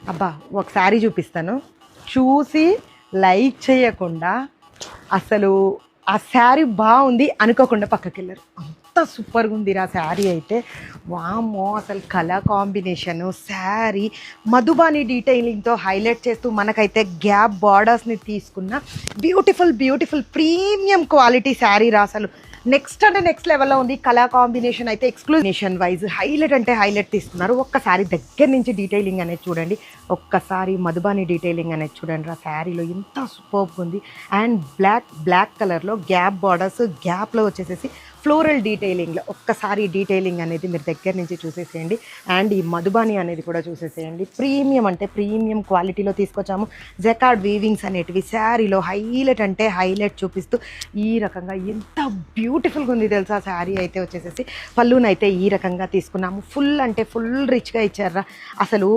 అబ్బా ఒక శారీ చూపిస్తాను, చూసి లైక్ చేయకుండా అసలు ఆ శారీ బాగుంది అనుకోకుండా పక్కకి వెళ్ళారు. అంత సూపర్గా ఉంది ఆ శారీ అయితే. వామ్మో అసలు కలర్ కాంబినేషను, శారీ మధుబాని డీటెయిలింగ్తో హైలైట్ చేస్తూ మనకైతే గ్యాప్ బార్డర్స్ని తీసుకున్న beautiful beautiful premium quality sari రా. అసలు నెక్స్ట్ అంటే నెక్స్ట్ లెవెల్లో ఉంది. కలర్ కాంబినేషన్ అయితే ఎక్స్క్లూజేషన్ వైజ్ హైలైట్ అంటే హైలైట్ తీస్తున్నారు. ఒక్కసారి దగ్గర నుంచి డీటెయిలింగ్ అనేది చూడండి, ఒక్కసారి మధుబాని డీటెయిలింగ్ అనేది చూడండి. ఆ శారీలో ఎంత సూపర్గా ఉంది. అండ్ బ్లాక్ కలర్లో గ్యాప్ బార్డర్స్, గ్యాప్లో వచ్చేసేసి ఫ్లోరల్ డీటెయిలింగ్లో ఒక్కసారి డీటెయిలింగ్ అనేది మీరు దగ్గర నుంచి చూసేసేయండి. అండ్ ఈ మధుబాని అనేది కూడా చూసేసేయండి. ప్రీమియం అంటే ప్రీమియం క్వాలిటీలో తీసుకొచ్చాము. జకార్డ్ వీవింగ్స్ అనేటివి శారీలో హైలైట్ అంటే హైలైట్ చూపిస్తూ ఈ రకంగా ఎంత బ్యూటిఫుల్గా ఉంది తెలుసా శారీ అయితే వచ్చేసేసి. పళ్ళునైతే ఈ రకంగా తీసుకున్నాము. ఫుల్ అంటే ఫుల్ రిచ్గా ఇచ్చారా. అసలు